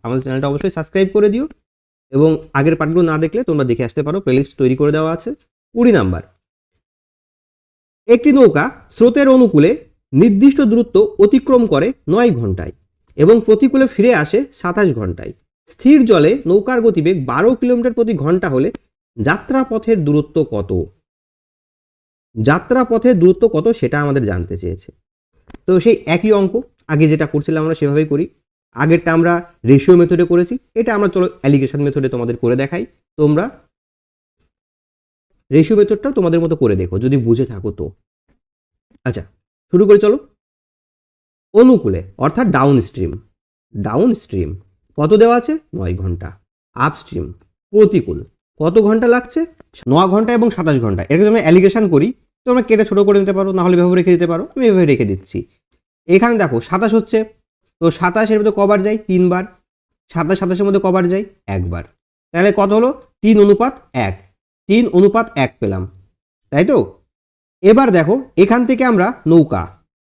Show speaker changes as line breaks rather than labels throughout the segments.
আমাদের চ্যানেলটা অবশ্যই সাবস্ক্রাইব করে দিও এবং আগের পার্টগুলো না দেখলে তোমরা দেখে আসতে পারো, প্লেলিস্ট তৈরি করে দেওয়া আছে। 20 নাম্বার, একটি নৌকা স্রোতের অনুকূলে নির্দিষ্ট দূরত্ব অতিক্রম করে 9 ঘন্টায় এবং প্রতিকূলে ফিরে আসে 27 ঘন্টায়। স্থির জলে নৌকার গতিবেগ 12 কিলোমিটার প্রতি ঘন্টা হলে যাত্রাপথের দূরত্ব কত? যাত্রাপথের দূরত্ব কত সেটা আমাদের জানতে চেয়েছে। তো সেই একই অঙ্ক আগে যেটা করছিলাম আমরা সেভাবেই করি। আগেরটা আমরা রেশিও মেথডে করেছি, এটা আমরা চলো অ্যালিগেশন মেথডে তোমাদের করে দেখাই। তোমরা রেশিও মেথডটাও তোমাদের মতো করে দেখো যদি বুঝে থাকো তো। আচ্ছা, শুরু করে চলো। অনুকূলে অর্থাৎ ডাউন স্ট্রিম কত দেওয়া আছে? 9 ঘন্টা। আপস্ট্রিম প্রতিকূল কত ঘন্টা লাগছে? 9 ঘন্টা এবং 27 ঘন্টা। এটাকে যদি আমরা অ্যালিগেশন করি তোমরা কেটে ছোটো করে নিতে পারো, নাহলে এভাবে রেখে দিতে পারো, আমি এভাবে রেখে দিচ্ছি। এখানে দেখো 27 হচ্ছে, তো 27 এর মধ্যে কবার যায়? 3 বার। 27 এর মধ্যে কবার যায়? 1 বার। তাহলে কত হলো? 3:1। 3:1 পেলাম, তাই তো? এবার দেখো এখান থেকে আমরা নৌকা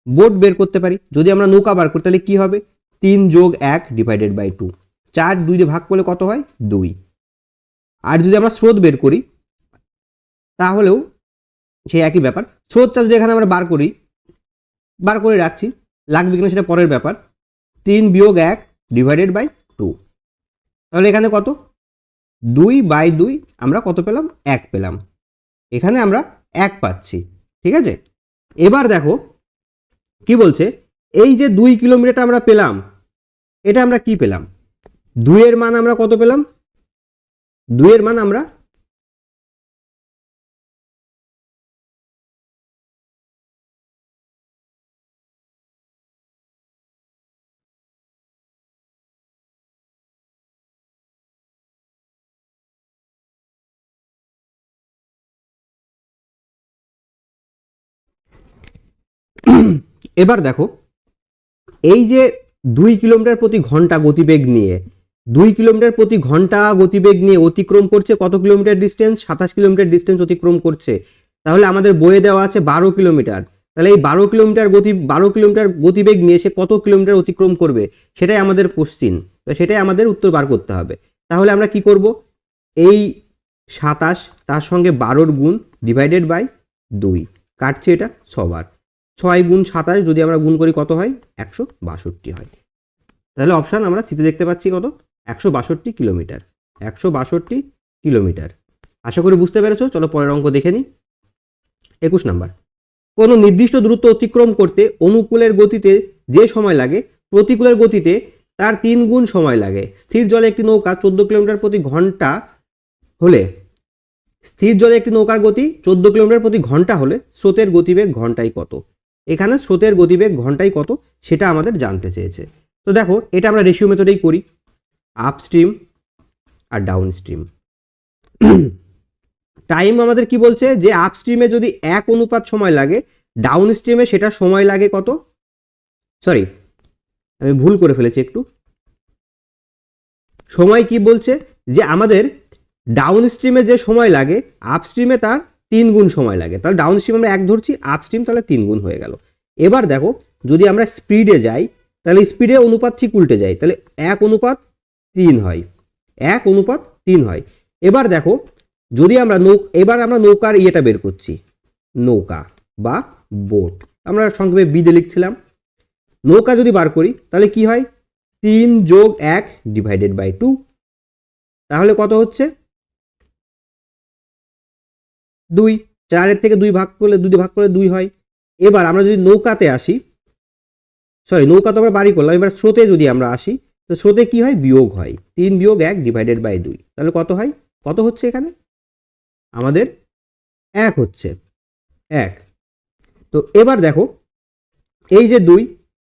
বোট বের করতে পারি। যদি আমরা নৌকা বার করি তাহলে কি হবে? 3 + 1 ডিভাইডেড বাই 2। 4 2 দিয়ে ভাগ করলে কত হয়? 2। আর যদি আমরা স্রোত বের করি তাহলেও সেই একই ব্যাপার। স্রোতটা যদি এখানে আমরা বার করে রাখছি, লাগবে কিনা সেটা পরের ব্যাপার। 3 - 1 ডিভাইডেড বাই 2। তাহলে এখানে কত? 2/2 আমরা কত পেলাম? 1 পেলাম। এখানে আমরা 1 পাচ্ছি, ঠিক আছে? এবার দেখো কি বলছে, এই যে 2 কিলোমিটার আমরা পেলাম, এটা আমরা কি পেলাম? 2 এর মান আমরা কত পেলাম? 2 এর মান আমরা এবার দেখো এই যে 2 কিলোমিটার প্রতি ঘন্টা গতিবেগ নিয়ে 2 কিলোমিটার প্রতি ঘন্টা গতিবেগ নিয়ে অতিক্রম করছে কত কিলোমিটার ডিস্টেন্স? 27 কিলোমিটার ডিস্টেন্স অতিক্রম করছে। তাহলে আমাদের বইয়ে দেওয়া আছে 12 কিলোমিটার। তাহলে এই 12 কিলোমিটার গতিবেগ নিয়ে সে কত কিলোমিটার অতিক্রম করবে সেটাই আমাদের কোশ্চিন, সেটাই আমাদের উত্তর বার করতে হবে। তাহলে আমরা কি করব? এই 27 তার সঙ্গে 12 গুণ ডিভাইডেড বাই 2 কাটছে, এটা 6 বার। 6 × 27 যদি আমরা গুণ করি কত হয়? 162 হয়। তাহলে অপশান আমরা সিতে দেখতে পাচ্ছি কত? 162 কিলোমিটার। 162 কিলোমিটার। আশা করি বুঝতে পেরেছো। চলো পরের অঙ্ক দেখে নিই। 21 নাম্বার, কোনো নির্দিষ্ট দূরত্ব অতিক্রম করতে অনুকূলের গতিতে যে সময় লাগে প্রতিকূলের গতিতে তার 3 গুণ সময় লাগে। স্থির জলে একটি নৌকা 14 কিলোমিটার প্রতি ঘন্টা হলে স্থির জলে একটি নৌকার গতি 14 কিলোমিটার প্রতি ঘন্টা হলে স্রোতের গতিবেগ ঘন্টায় কত? এখানে স্রোতের গতিবেগ ঘন্টায় কত সেটা আমাদের জানতে চেয়েছে। তো দেখো এটা আমরা রেশিও মেথডেই করি, আপস্ট্রিম আর ডাউন স্ট্রিম। টাইম আমাদের কি বলছে? যে আপস্ট্রিমে যদি 1 সময় লাগে, ডাউন স্ট্রিমে সেটা সময় লাগে কত? সরি, আমি ভুল করে ফেলেছি একটু। সময় কি বলছে? যে আমাদের ডাউন স্ট্রিমে যে সময় লাগে আপস্ট্রিমে তার 3 গুণ সময় লাগে। তাহলে ডাউন স্ট্রিম আমরা 1 ধরছি, আপস্ট্রিম তাহলে 3 গুণ হয়ে গেল। এবার দেখো যদি আমরা স্পিডে যাই তাহলে স্পিডে অনুপাত ঠিক উল্টে যায়, তাহলে 1:3 হয়। 1:3 হয়। এবার দেখো যদি আমরা এবার আমরা নৌকার ইয়েটা বের করছি, নৌকা বা বোট, আমরা সংক্ষেপে বিদে লিখছিলাম। নৌকা যদি বার করি তাহলে কি হয়? 3 + 1 ডিভাইডেড বাই 2। তাহলে কত হচ্ছে? 2। 4 থেকে 2 ভাগ করলে 2 দিয়ে ভাগ করলে 2 হয়। এবার আমরা যদি নৌকাতে আসি, সরি নৌকা তো আমরা বাড়ি করলাম, এবার স্রোতে যদি আমরা আসি তো স্রোতে কি হয়? বিয়োগ হয়। 3 - 1 ডিভাইডেড বাই 2। তাহলে কত হয়? কত হচ্ছে এখানে? আমাদের 1 হচ্ছে, 1। তো এবার দেখো এই যে 2,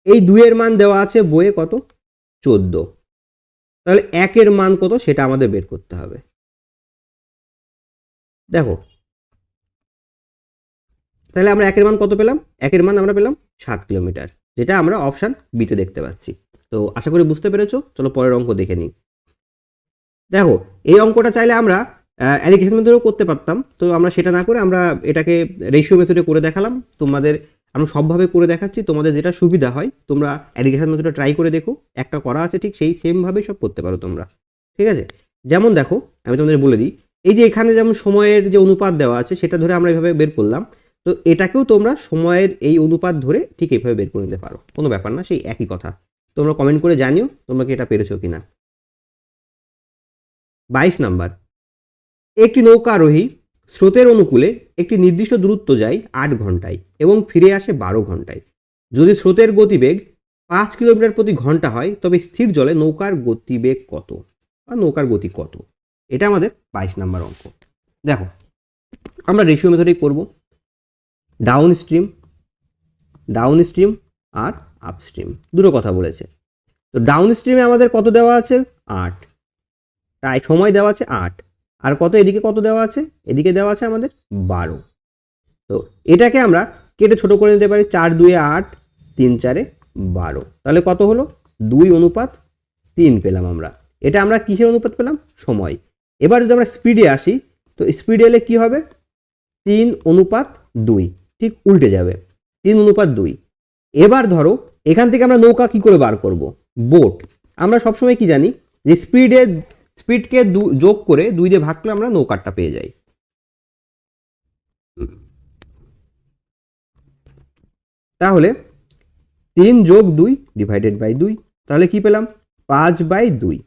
এই 2 এর মান দেওয়া আছে বইয়ে কত? 14। তাহলে 1 এর মান কত সেটা আমাদের বের করতে হবে। দেখো তাহলে আমরা 1 এর মান কত পেলাম? 1 এর মান আমরা পেলাম 7 কিলোমিটার, যেটা আমরা অপশান বিতে দেখতে পাচ্ছি। তো আশা করি বুঝতে পেরেছো। চলো পরের অঙ্ক দেখে নিই। দেখো এই অঙ্কটা চাইলে আমরা অ্যালিগেশন মেথডেও করতে পারতাম, তো আমরা সেটা না করে আমরা এটাকে রেশিও মেথডে করে দেখালাম। তোমাদের আমি সবভাবে করে দেখাচ্ছি, তোমাদের যেটা সুবিধা হয় তোমরা অ্যালিগেশন মেথডটা ট্রাই করে দেখো, একটা করা আছে ঠিক সেই সেমভাবেই সব করতে পারো তোমরা, ঠিক আছে। যেমন দেখো আমি তোমাদের বলে দিই, এই যে এখানে যেমন সময়ের যে অনুপাত দেওয়া আছে সেটা ধরে আমরা এইভাবে বের করলাম, তো এটাকেও তোমরা সময়ের এই অনুপাত ধরে ঠিক এইভাবে বের করে নিতে পারো, কোনো ব্যাপার না, সেই একই কথা। তোমরা কমেন্ট করে জানিও তোমরা কি এটা পেরেছো কিনা। 22 নাম্বার, একটি নৌকা আরোহী স্রোতের অনুকূলে একটি নির্দিষ্ট দূরত্ব যায় 8 ঘন্টায় এবং ফিরে আসে 12 ঘন্টায়। যদি স্রোতের গতিবেগ 5 কিলোমিটার প্রতি ঘন্টা হয় তবে স্থির জলে নৌকার গতিবেগ কত বা নৌকার গতি কত? এটা আমাদের 22 নাম্বার অঙ্ক। দেখো আমরা রেশিও মেথডেই করব, ডাউন স্ট্রিম আর আপস্ট্রিম দুটো কথা বলেছে। তো ডাউন স্ট্রিমে আমাদের কত দেওয়া আছে? 8, তাই সময় দেওয়া আছে 8, আর কত এদিকে কত দেওয়া আছে? এদিকে দেওয়া আছে আমাদের 12। তো এটাকে আমরা কেটে ছোট করে নিতে পারি, 4 2 8, 3 4 12, তাহলে কত হলো? 2:3 পেলাম আমরা। এটা আমরা কিসের অনুপাত পেলাম? সময়। এবার যদি আমরা স্পিডে আসি, তো স্পিডে এলে কি হবে? 3:2, ঠিক উল্টে যাবে, 3:2। এবার ধরো এখান থেকে আমরা নৌকা কি করে বার করব? বোট। আমরা সবসময় কি জানি যে স্পিডকে যোগ করে 2 দিয়ে ভাগ করলে আমরা নৌকারটা পেয়ে যাই। তাহলে 3 যোগ 2 ডিভাইডেড বাই 2, তাহলে কি পেলাম? 5/2।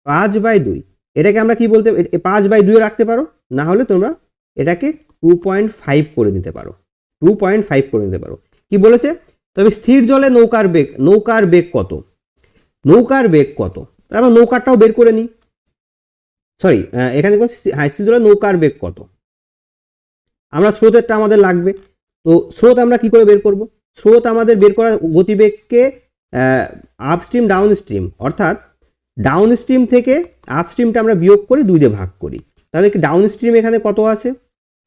5/2 এটাকে আমরা কি বলতে, 5/2 রাখতে পারো, না হলে তোমরা এটাকে 2.5 করে দিতে পারো, 2.5 করে দিতে পারো। কি বলেছে? তবে স্থির জলে নৌকার বেগ কত? নৌকার বেগ কত? আমরা নৌকারটাও বের করে নিই, সরি এখানে স্থির জলে নৌকার বেগ কত? আমরা স্রোতেরটা আমাদের লাগবে, তো স্রোত আমরা কি করে বের করব? স্রোত আমাদের বের করা গতিবেগকে আপস্ট্রিম ডাউন স্ট্রিম, অর্থাৎ ডাউন স্ট্রিম থেকে আপস্ট্রিমটা আমরা বিয়োগ করে 2 দিয়ে ভাগ করি, তাহলে কি ডাউন স্ট্রিম এখানে কত আছে?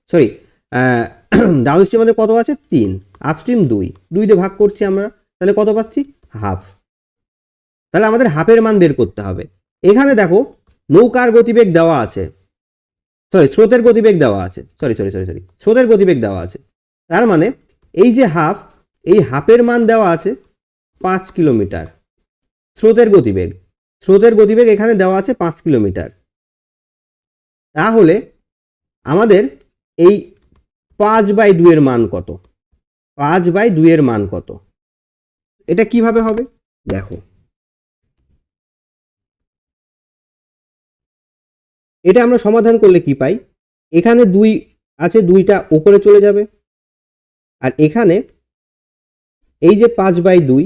সরি ডাউন স্ট্রিম আমাদের কত আছে? 3, আপস্ট্রিম 2 দিয়ে ভাগ করছি আমরা, তাহলে কত পাচ্ছি? হাফ। তাহলে আমাদের হাফের মান বের করতে হবে। এখানে দেখো নৌকার গতিবেগ দেওয়া আছে, স্রোতের গতিবেগ দেওয়া আছে, স্রোতের গতিবেগ দেওয়া আছে, তার মানে এই যে হাফ, এই হাফের মান দেওয়া আছে 5 কিলোমিটার। স্রোতের গতিবেগ এখানে দেওয়া আছে 5 কিলোমিটার। তাহলে আমাদের এই 5/2 এর মান কত? 5/2 এর মান কত? এটা কিভাবে হবে দেখো, এটা আমরা সমাধান করলে কি পাই? এখানে 2 আছে, 2টা উপরে চলে যাবে, আর এখানে এই যে 5/2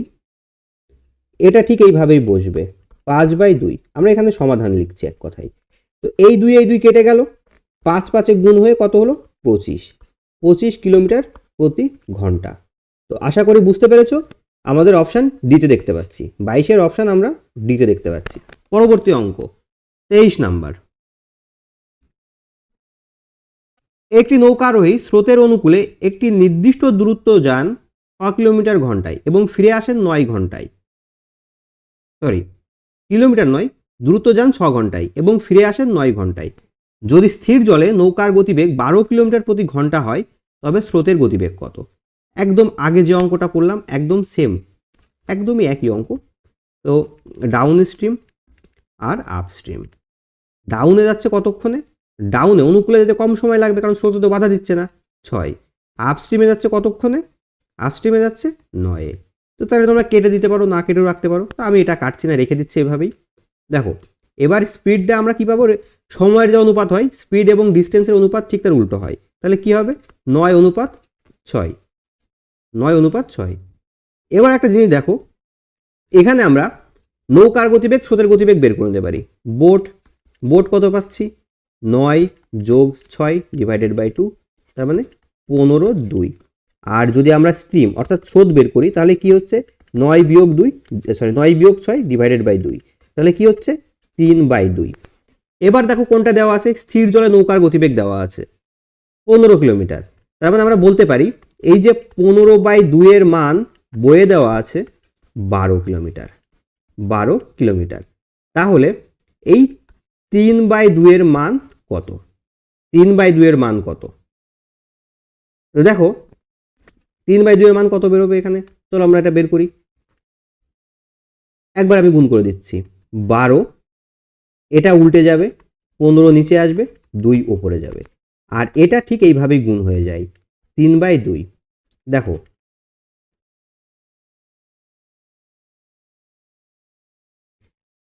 এটা ঠিক এইভাবেই বসবে, 5/2। আমরা এখানে সমাধান লিখছি এক কথায়। তো এই 2 কেটে গেল, 5 5 গুণ হয়ে কত হলো? 25 কিলোমিটার প্রতি ঘন্টা। তো আশা করি বুঝতে পেরেছো। আমাদের অপশান ডিতে দেখতে পাচ্ছি, 22-এর অপশান আমরা ডিতে দেখতে পাচ্ছি। পরবর্তী অঙ্ক 23 নাম্বার, একটি নৌকারোহী স্রোতের অনুকূলে একটি নির্দিষ্ট দূরত্ব যান 6 কিলোমিটার ঘন্টায় এবং ফিরে আসেন 9 ঘন্টায়। কিলোমিটার নয়, দ্রুত যান 6 ঘন্টায় এবং ফিরে আসেন 9 ঘন্টায়। যদি স্থির জলে নৌকার গতিবেগ 12 কিলোমিটার প্রতি ঘন্টা হয় তবে স্রোতের গতিবেগ কত? একদম আগে যে অঙ্কটা করলাম একদম সেম, একদমই একই অঙ্ক। তো ডাউন স্ট্রিম আর আপ স্ট্রিম। ডাউনে যাচ্ছে কতক্ষণে? ডাউনে অনুকূলে যেতে কম সময় লাগবে, কারণ স্রোত তো বাধা দিচ্ছে না, 6। আপ স্ট্রিমে যাচ্ছে কতক্ষণে? আপ স্ট্রিমে যাচ্ছে 9। তো তাহলে তোমরা কেটে দিতে পারো, না কেটেও রাখতে পারো, তো আমি এটা কাটছি না, রেখে দিচ্ছি এভাবেই। দেখো এবার স্পিডটা আমরা কী পাবো? সময়ের যে অনুপাত হয় স্পিড এবং ডিস্টেন্সের অনুপাত ঠিক তার উল্টো হয়, তাহলে কি হবে? 9:6। 9:6। এবার একটা জিনিস দেখো, এখানে আমরা নৌকার গতিবেগ স্রোতের গতিবেগ বের করে নিতে পারি। বোট কত পাচ্ছি? 9 যোগ 6 ডিভাইডেড বাই 2, তার মানে 15/2। আর যদি আমরা স্ট্রিম অর্থাৎ স্রোত বের করি তাহলে কি হচ্ছে? 9 বিয়োগ 6 ডিভাইডেড বাই 2, তাহলে কি হচ্ছে? 3/2। এবার দেখো কোনটা দেওয়া আছে? স্থির জলে নৌকার গতিবেগ দেওয়া আছে 15 কিলোমিটার। তার মানে আমরা বলতে পারি এই যে 15/2 এর মান বয়ে দেওয়া আছে 12 কিলোমিটার। 12 কিলোমিটার। তাহলে এই 3/2 এর মান কত? 3/2 এর মান কত? তো দেখো 3/2 এর মান কত বেরোবে এখানে? চলো আমরা এটা বের করি। একবার আমি গুণ করে দিচ্ছি। 12, এটা উল্টে যাবে, 15 নিচে আসবে, 2 ওপরে যাবে। আর এটা ঠিক এইভাবেই গুণ হয়ে যায়, 3/2। দেখো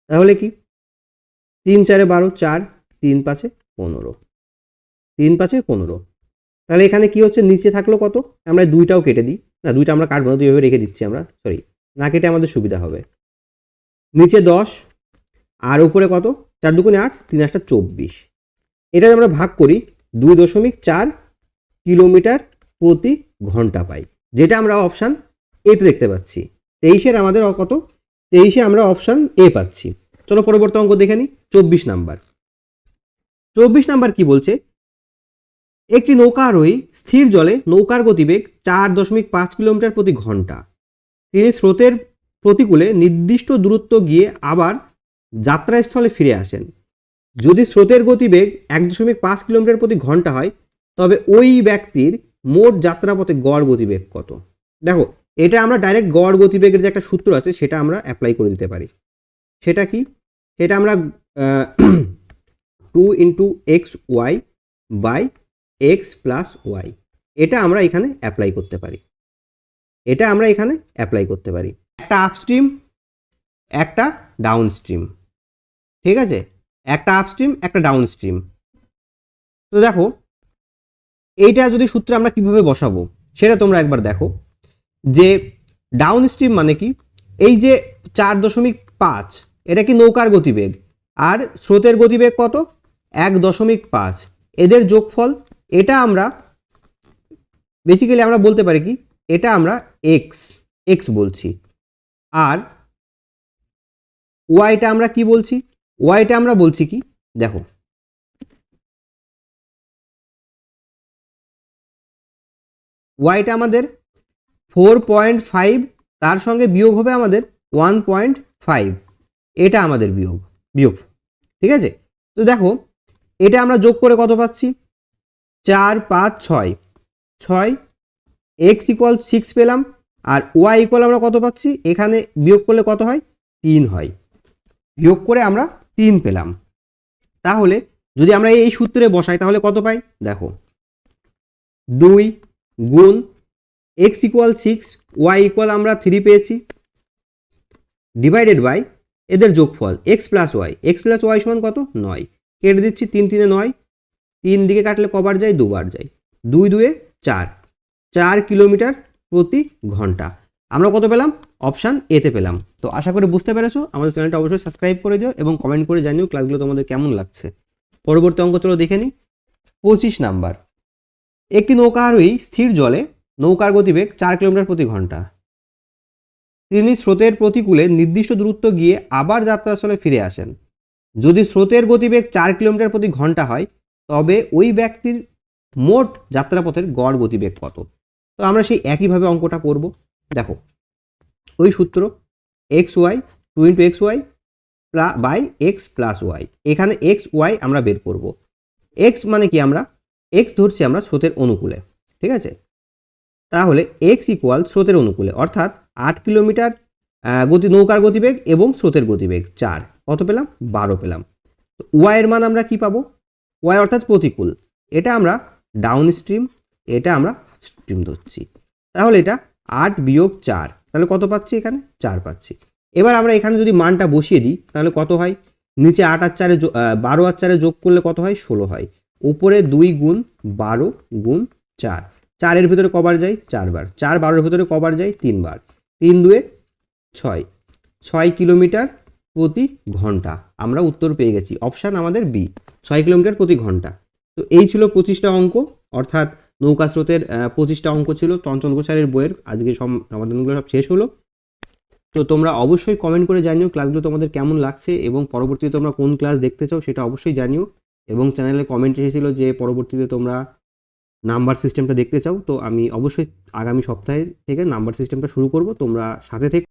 তাহলে কি 3 4 12, 4 3 5 15, 3 5 15। তাহলে এখানে কি হচ্ছে, নিচে থাকলো কত? আমরা 2টাও কেটে দিই, না 2টা আমরা কাটবো না, 2 এভাবে রেখে দিচ্ছি আমরা, সরি না কেটে আমাদের সুবিধা হবে। নিচে 10 আর উপরে কত? 4 2 8, 3 8 24। এটা আমরা ভাগ করি 2.4 কিলোমিটার প্রতি ঘন্টা পাই, যেটা আমরা অপশান এতে দেখতে পাচ্ছি। 23-এর আমাদের কত? 23-এ আমরা অপশান এ পাচ্ছি। চলো পরবর্তী অঙ্ক দেখে নিই। 24 নাম্বার। 24 নাম্বার কি বলছে? একটি নৌকা আরোহী স্থির জলে নৌকার গতিবেগ 4.5 কিলোমিটার প্রতি ঘন্টা। তিনি স্রোতের প্রতিকূলে নির্দিষ্ট দূরত্ব গিয়ে আবার যাত্রাস্থলে ফিরে আসেন। যদি স্রোতের গতিবেগ 1.5 কিলোমিটার প্রতি ঘন্টা হয়, তবে ওই ব্যক্তির মোট যাত্রাপথে গড় গতিবেগ কত? দেখো এটা আমরা ডাইরেক্ট গড় গতিবেগের যে একটা সূত্র আছে সেটা আমরা অ্যাপ্লাই করে দিতে পারি। সেটা কি? সেটা আমরা 2 × xy by x plus y, এটা আমরা এখানে অ্যাপ্লাই করতে পারি। এটা আমরা এখানে অ্যাপ্লাই করতে পারি। একটা আপস্ট্রিম, একটা ডাউনস্ট্রিম, ঠিক আছে? একটা আপস্ট্রিম, একটা ডাউনস্ট্রিম। তো দেখো এইটা যদি সূত্রে আমরা কিভাবে বসাবো সেটা তোমরা একবার দেখো, যে ডাউনস্ট্রিম মানে কি, এই যে 4.5 এটা কি নৌকার গতিবেগ, আর স্রোতের গতিবেগ কত? 1.5, এদের যোগফল। এটা আমরা বেসিক্যালি আমরা বলতে পারি কি, এটা আমরা x বলছি। আর ওয়াইটা আমরা কি বলছি? ওয়াইটা আমরা বলছি কি, দেখো ওয়াইটা আমাদের 4.5, তার সঙ্গে বিয়োগ হবে আমাদের 1.5, এটা আমাদের বিয়োগ, ঠিক আছে? তো দেখো এটা আমরা যোগ করে কত পাচ্ছি? 4 5 6, 6, x = 6 পেলাম। আর y = আমরা কত পাচ্ছি? এখানে বিয়োগ করলে কত হয়? 3 হয়। বিয়োগ করে আমরা 3 পেলাম। তাহলে যদি আমরা এই সূত্রে বসাই তাহলে কত পাই? দেখো 2 গুণ x = 6, y = আমরা 3 পেয়েছি, ডিভাইডেড বাই এদের যোগফল x প্লাস y সমান কত? 9। কেটে দিচ্ছি, 3 3 9, 3 দিকে কাটলে কবার যায়? 2 বার যায়। 2 2 4, 4 কিলোমিটার প্রতি ঘন্টা। আমরা কত পেলাম? অপশান এতে পেলাম। তো আশা করি বুঝতে পেরেছো। আমাদের চ্যানেলটা অবশ্যই সাবস্ক্রাইব করে দিও এবং কমেন্ট করে জানিও ক্লাসগুলো তোমাদের কেমন লাগছে। পরবর্তী অঙ্ক চলো দেখে নিই। 25 নাম্বার। একটি নৌকা আরোহী স্থির জলে নৌকার গতিবেগ 4 কিলোমিটার প্রতি ঘন্টা। তিনি স্রোতের প্রতিকূলে নির্দিষ্ট দূরত্ব গিয়ে আবার যাত্রাস্থলে ফিরে আসেন। যদি স্রোতের গতিবেগ 4 কিলোমিটার প্রতি ঘন্টা হয়, তবে ওই ব্যক্তির মোট যাত্রাপথের গড় গতিবেগ কত? তো আমরা সেই একইভাবে অঙ্কটা করব। দেখো ওই সূত্র xy 2 × xy by x plus y, এখানে x y আমরা বের করব। x মানে কি, আমরা x ধরছি আমরা স্রোতের অনুকূলে, ঠিক আছে? তাহলে x = স্রোতের অনুকূলে, অর্থাৎ 8 কিলোমিটার নৌকার গতিবেগ এবং স্রোতের গতিবেগ 4, কত পেলাম? 12 পেলাম। তো ওয়াই এর মান আমরা কি পাবো? ওয়াই অর্থাৎ প্রতিকূল, এটা আমরা ডাউন স্ট্রিম, এটা আমরা স্ট্রিম ধরছি। তাহলে এটা 8 - 4, তাহলে কত পাচ্ছি? এখানে 4 পাচ্ছি। এবার আমরা এখানে যদি মানটা বসিয়ে দিই তাহলে কত হয়? নিচে 8 আর 4 12 আর 4 যোগ করলে কত হয়? 16 হয়। উপরে 2 গুণ 12 গুণ 4, 4 এর ভিতরে কবার যায়? 4 বার। 4 12 এর ভিতরে কবার যায়? 3 বার। 3 2 6, 6 কিলোমিটার প্রতি ঘন্টা। আমরা উত্তর পেয়ে গেছি, অপশান আমাদের বি, 6 কিলোমিটার প্রতি ঘন্টা। তো এই ছিল 25টা অঙ্ক, অর্থাৎ নৌকা স্রোতের 25টা অঙ্ক ছিল চঞ্চল ঘোষ স্যারের বইয়ের। আজকে সমাধানগুলো সব শেষ হলো। তো তোমরা অবশ্যই কমেন্ট করে জানিও ক্লাসগুলো তোমাদের কেমন লাগছে এবং পরবর্তীতে তোমরা কোন ক্লাস দেখতে চাও সেটা অবশ্যই জানিও। এবং চ্যানেলে কমেন্ট এসেছিল যে পরবর্তীতে তোমরা নাম্বার সিস্টেমটা দেখতে চাও, তো আমি অবশ্যই আগামী সপ্তাহে থেকে নাম্বার সিস্টেমটা শুরু করব, তোমরা সাথে থেকে